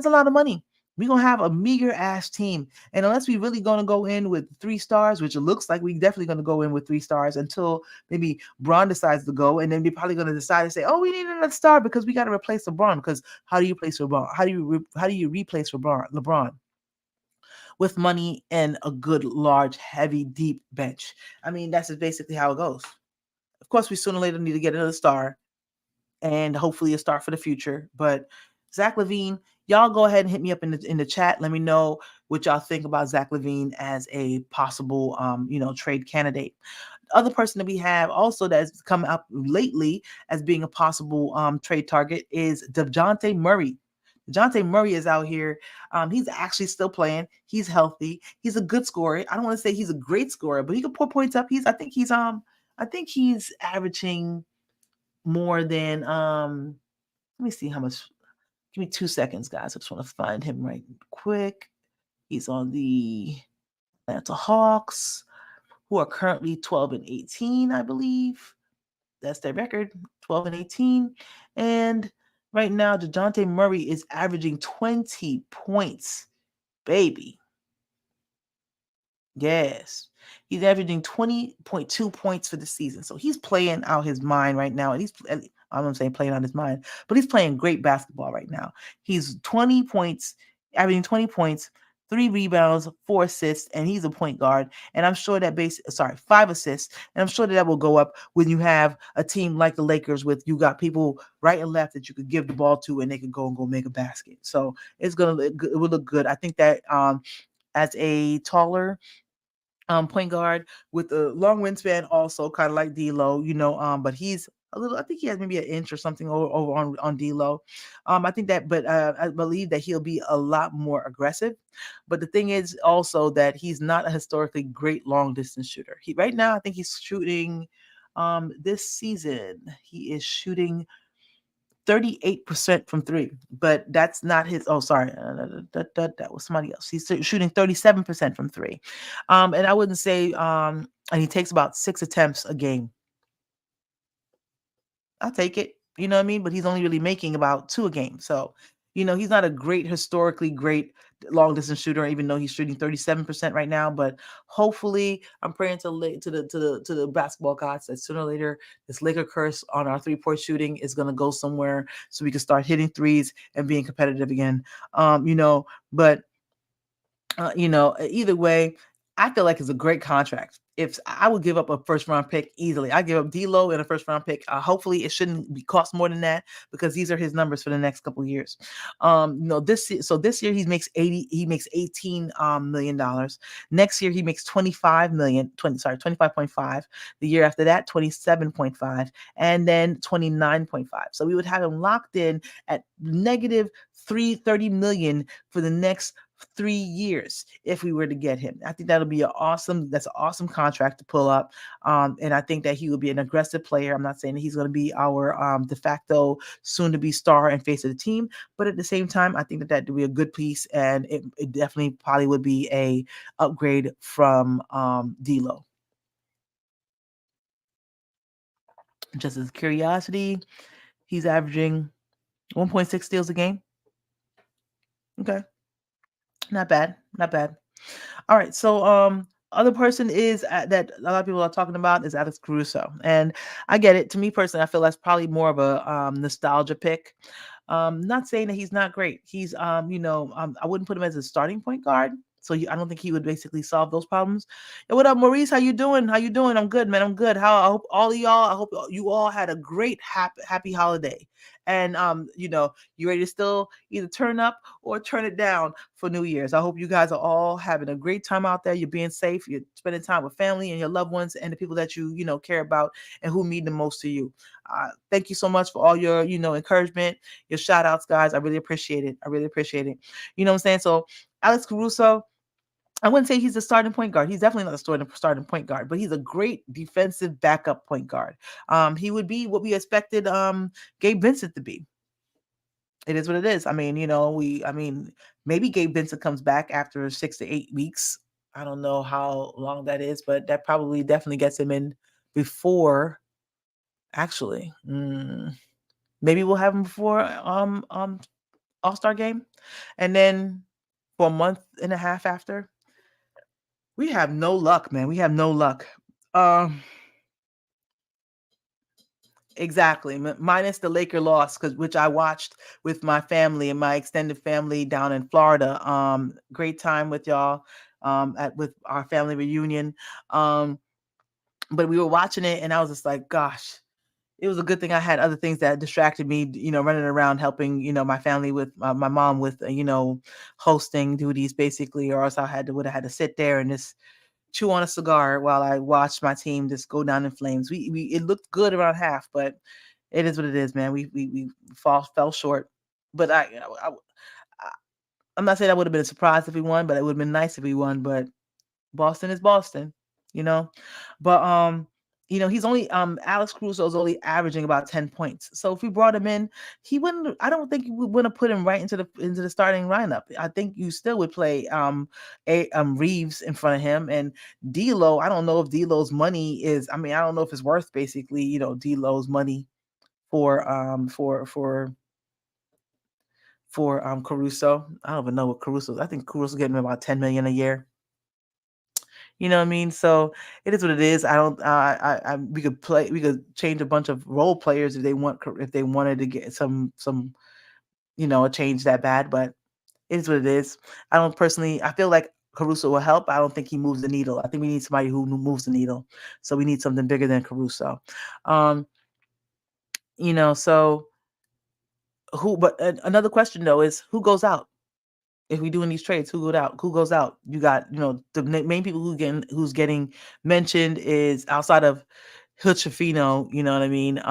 a lot of money. We're gonna have a meager ass team. And unless we really gonna go in with 3 stars, which it looks like we definitely gonna go in with 3 stars until maybe Braun decides to go, and then we're probably gonna decide to say, oh, we need another star because we gotta replace LeBron. Because how do you replace LeBron? How do you replace LeBron? With money and a good, large, heavy, deep bench. I mean, that's just basically how it goes. Of course, we sooner or later need to get another star and hopefully a star for the future. But Zach LaVine, y'all go ahead and hit me up in the chat. Let me know what y'all think about Zach LaVine as a possible trade candidate. The other person that we have also that's come up lately as being a possible trade target is DeJounte Murray. DeJounte Murray is out here. He's actually still playing. He's healthy. He's a good scorer. I don't want to say he's a great scorer, but he can put points up. I think he's averaging more than let me see how much. Give me 2 seconds, guys. I just want to find him right quick. He's on the Atlanta Hawks, who are currently 12-18, I believe. That's their record, 12-18. And right now, DeJounte Murray is averaging 20 points, baby. Yes. He's averaging 20.2 points for the season. So he's playing out his mind right now. And I'm not saying playing out his mind, but he's playing great basketball right now. He's 20 points, averaging 20 points, 3 rebounds, 4 assists, and he's a point guard. And I'm sure that 5 assists. And I'm sure that will go up when you have a team like the Lakers with you got people right and left that you could give the ball to and they could go make a basket. So it will look good. I think that as a taller point guard with a long wingspan, also kind of like D'Lo, but he's a little. I think he has maybe an inch or something over on D'Lo. I think that, but I believe that he'll be a lot more aggressive. But the thing is also that he's not a historically great long distance shooter. He right now, I think he's shooting. This season, he is shooting 38% from three, but that's not his. Oh, sorry, that was somebody else. He's shooting 37% from three, and I wouldn't say. And he takes about 6 attempts a game. I'll take it. You know what I mean? But he's only really making about 2 a game. So, he's not a historically great long distance shooter, even though he's shooting 37% right now. But hopefully, I'm praying to the basketball gods that sooner or later this Laker curse on our 3-point shooting is gonna go somewhere so we can start hitting threes and being competitive again. But either way, I feel like it's a great contract. If I would give up a first round pick easily, I give up D'Lo and a first round pick. Hopefully, it shouldn't be cost more than that because these are his numbers for the next couple of years. This year he makes $18 million. Next year he makes 25.5. The year after that 27.5, and then 29.5. So we would have him locked in at negative 330 million for the next 3 years if we were to get him. I think that's an awesome contract to pull up. And I think that he will be an aggressive player. I'm not saying that he's going to be our de facto soon to be star and face of the team, but at the same time, I think that would be a good piece, and it definitely probably would be a upgrade from D'Lo. Just as curiosity, he's averaging 1.6 steals a game. Okay. Not bad. Not bad. All right. So other person is that a lot of people are talking about is Alex Caruso. And I get it. To me personally, I feel that's probably more of a nostalgia pick. Not saying that he's not great. He's I wouldn't put him as a starting point guard. So I don't think he would basically solve those problems. Hey, what up, Maurice? How you doing? How you doing? I'm good, man. I'm good. I hope all of y'all. I hope you all had a great happy holiday. And you ready to still either turn up or turn it down for New Year's. I hope you guys are all having a great time out there. You're being safe. You're spending time with family and your loved ones and the people that you care about and who mean the most to you. Thank you so much for all your encouragement, your shout outs, guys. I really appreciate it. I really appreciate it. You know what I'm saying? So Alex Caruso, I wouldn't say he's a starting point guard. He's definitely not a starting point guard, but he's a great defensive backup point guard. He would be what we expected Gabe Vincent to be. It is what it is. I mean, maybe Gabe Vincent comes back after 6 to 8 weeks. I don't know how long that is, but that probably definitely gets him in before. Actually, maybe we'll have him before All-Star game, and then for a month and a half after. We have no luck, man. We have no luck. Um, exactly. Minus the Laker loss, which I watched with my family and my extended family down in Florida. Great time with y'all. With our family reunion. But we were watching it, and I was just like, gosh, it was a good thing I had other things that distracted me, running around helping, my family with my mom with, hosting duties basically, or else would have had to sit there and just chew on a cigar while I watched my team just go down in flames. We it looked good around half, but it is what it is, man. We fell short. But I'm not saying that would have been a surprise if we won, but it would have been nice if we won. But Boston is Boston, you know. But he's only Alex Caruso is only averaging about 10 points. So if we brought him in, he wouldn't I don't think we would have put him right into the starting lineup. I think you still would play Reeves in front of him, and D'Lo. I don't know if D'Lo's money is, I don't know if it's worth basically, D'Lo's money for Caruso. I don't even know what Caruso. I think Caruso's getting about 10 million a year. You know what I mean? So it is what it is. I don't. We could play. We could change a bunch of role players if they wanted to get some a change that bad. But it is what it is. I don't personally. I feel like Caruso will help. I don't think he moves the needle. I think we need somebody who moves the needle. So we need something bigger than Caruso. Um, So who? But another question though is who goes out? If we doing these trades, who goes out? Who goes out? You got, the main people who's getting mentioned is outside of Hilchafino, you know what I mean?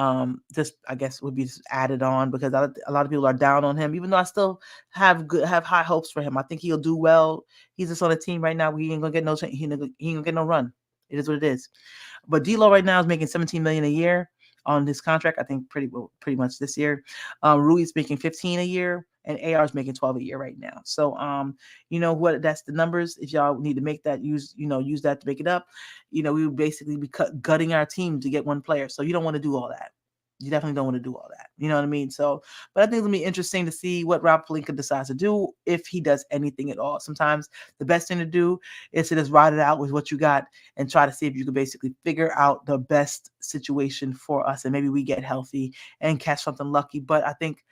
Just I guess would be just added on because a lot of people are down on him, even though I still have high hopes for him. I think he'll do well. He's just on a team right now where he ain't gonna get he ain't gonna get no run. It is what it is. But D'Lo right now is making 17 million a year on this contract. I think pretty much this year. Rui's making 15 a year, and AR is making 12 a year right now. So you know what? That's the numbers. If y'all need to make that use that to make it up, we would basically be gutting our team to get one player. So you don't want to do all that. You definitely don't want to do all that. You know what I mean? So, but I think it'll be interesting to see what Rob Pelinka decides to do, if he does anything at all. Sometimes the best thing to do is to just ride it out with what you got and try to see if you can basically figure out the best situation for us, and maybe we get healthy and catch something lucky. But I think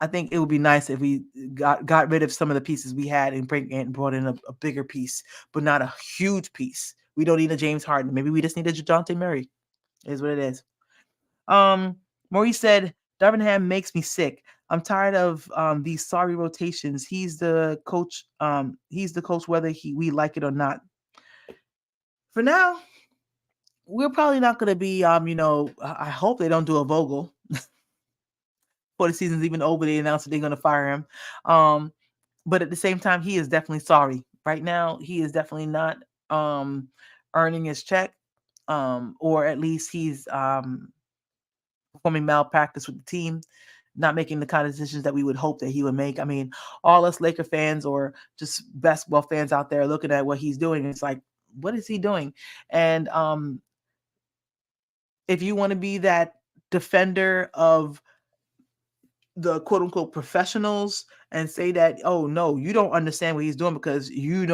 it would be nice if we got rid of some of the pieces we had and brought in a bigger piece, but not a huge piece. We don't need a James Harden. Maybe we just need a DeJounte Murray. Is what it is. Maurice said, Darvinham makes me sick. I'm tired of these sorry rotations. He's the coach. He's the coach whether we like it or not. For now, we're probably not going to be. I hope they don't do a Vogel before the season's even over. They announced that they're going to fire him. But at the same time, he is definitely sorry. Right now, he is definitely not earning his check, or at least he's performing malpractice with the team, not making the kind of decisions that we would hope that he would make. I mean, all us Laker fans or just basketball fans out there looking at what he's doing, it's like, what is he doing? And if you want to be that defender of the quote unquote professionals and say that, oh no, you don't understand what he's doing because you're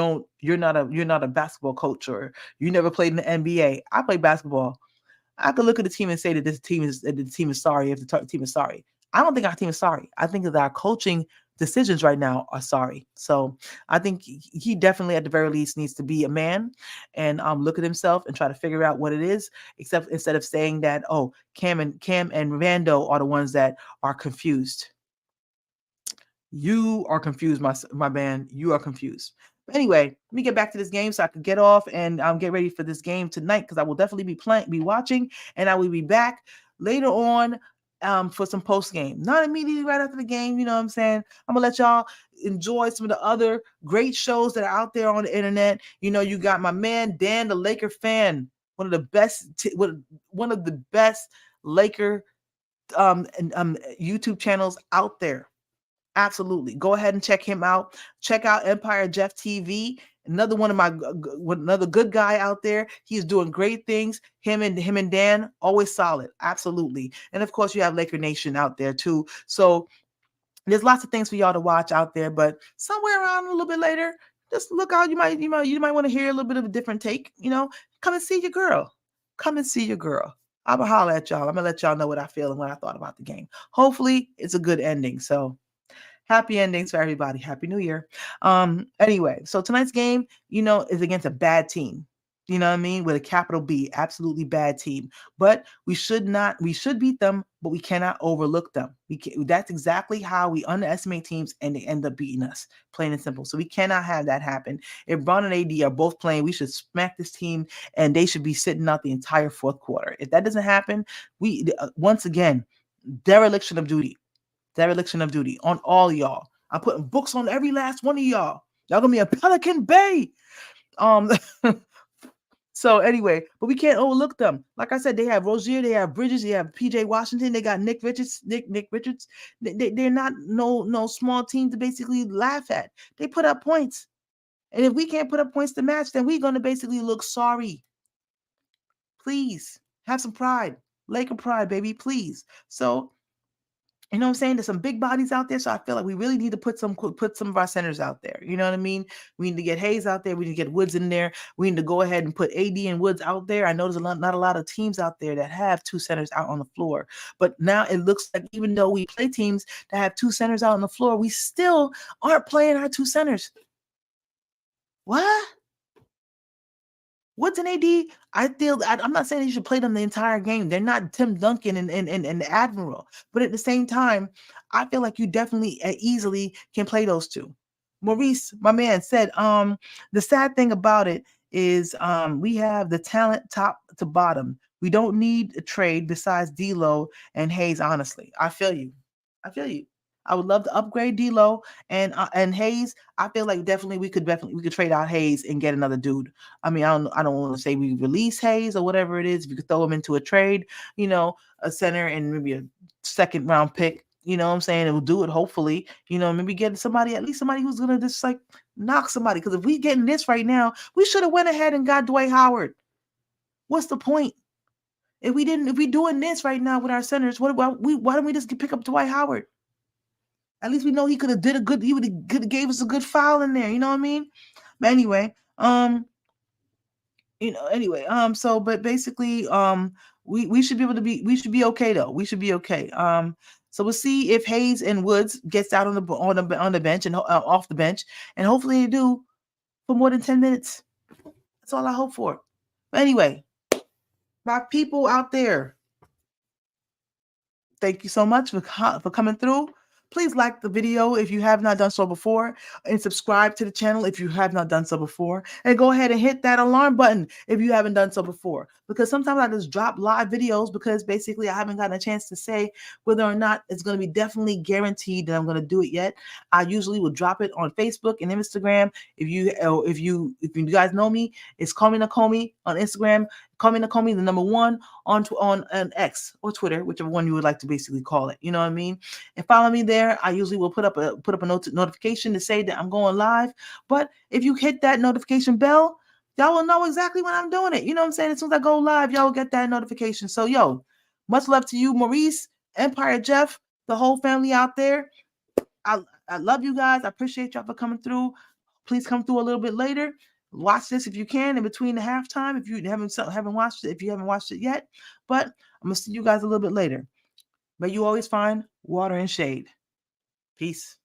not a basketball coach, or you never played in the NBA. I play basketball. I could look at the team and say that the team is sorry if the team is sorry. I don't think our team is sorry. I think that our coaching decisions right now are sorry. So I think he definitely, at the very least, needs to be a man and look at himself and try to figure out what it is. Except instead of saying that, oh, Cam and Rando are the ones that are confused. You are confused, my man. You are confused. But anyway, let me get back to this game so I can get off and get ready for this game tonight, because I will definitely be watching, and I will be back later on for some post game. Not immediately right after the game, you know what I'm saying? I'm gonna let y'all enjoy some of the other great shows that are out there on the internet. You got my man Dan, the Laker fan, one of the best Laker YouTube channels out there. Absolutely. Go ahead and check him out. Check out Empire Jeff TV. Another another good guy out there. He's doing great things. Him and Dan, always solid. Absolutely. And of course, you have Laker Nation out there too. So There's lots of things for y'all to watch out there, but somewhere around a little bit later, just look out. You might want to hear a little bit of a different take. Come and see your girl. Come and see your girl. I'm gonna holler at y'all. I'm gonna let y'all know what I feel and what I thought about the game. Hopefully, it's a good ending. So happy endings for everybody. Happy New Year. Anyway, so tonight's game, is against a bad team. You know what I mean? With a capital B, absolutely bad team. But we should beat them, but we cannot overlook them. That's exactly how we underestimate teams and they end up beating us, plain and simple. So we cannot have that happen. If Bron and AD are both playing, we should smack this team and they should be sitting out the entire fourth quarter. If that doesn't happen, once again, dereliction of duty. Dereliction of duty on all y'all. I'm putting books on every last one of y'all. Y'all gonna be a Pelican Bay. Um, so anyway, but we can't overlook them. Like I said, they have Rozier, they have Bridges, they have PJ Washington, they got Nick Richards. Nick Richards. They're not no small team to basically laugh at. They put up points, and if we can't put up points to match, then we're gonna basically look sorry. Please have some pride, Laker pride, baby. Please. So you know what I'm saying? There's some big bodies out there, so I feel like we really need to put some of our centers out there. You know what I mean? We need to get Hayes out there. We need to get Woods in there. We need to go ahead and put AD and Woods out there. I know there's not a lot of teams out there that have two centers out on the floor, but now it looks like even though we play teams that have two centers out on the floor, we still aren't playing our two centers. What? Woods and AD, I'm not saying you should play them the entire game. They're not Tim Duncan and the Admiral. But at the same time, I feel like you definitely easily can play those two. Maurice, my man, said, the sad thing about it is we have the talent top to bottom. We don't need a trade besides D'Lo and Hayes, honestly. I feel you. I feel you. I would love to upgrade D'Lo and Hayes. I feel like we could trade out Hayes and get another dude. I mean, I don't want to say we release Hayes or whatever it is. If you could throw him into a trade, a center and maybe a second round pick. You know what I'm saying? It will do it. Hopefully, maybe get at least somebody who's gonna just like knock somebody. Because if we getting this right now, we should have went ahead and got Dwight Howard. What's the point? If we doing this right now with our centers, why don't we just pick up Dwight Howard? At least we know he could have he would have gave us a good foul in there. You know what I mean? But anyway, so but basically, we should be okay though. We should be okay. So we'll see if Hayes and Woods gets out on the bench and off the bench, and hopefully they do for more than 10 minutes. That's all I hope for. But anyway, my people out there, thank you so much for coming through. Please like the video if you have not done so before, and subscribe to the channel if you have not done so before, and go ahead and hit that alarm button if you haven't done so before, because sometimes I just drop live videos because basically I haven't gotten a chance to say whether or not it's going to be definitely guaranteed that I'm going to do it yet. I usually will drop it on Facebook and Instagram. If you guys know me, it's Call Me Nakomi on Instagram, Call Me Nakomi, the number 1 on an X or Twitter, whichever one you would like to basically call it. You know what I mean? And follow me there. I usually will put up a notification to say that I'm going live. But if you hit that notification bell, y'all will know exactly when I'm doing it. You know what I'm saying? As soon as I go live, y'all will get that notification. So much love to you, Maurice, Empire Jeff, the whole family out there. I love you guys. I appreciate y'all for coming through. Please come through a little bit later. Watch this if you can in between the halftime. If you haven't watched it yet, but I'm gonna see you guys a little bit later. May you always find water and shade. Peace.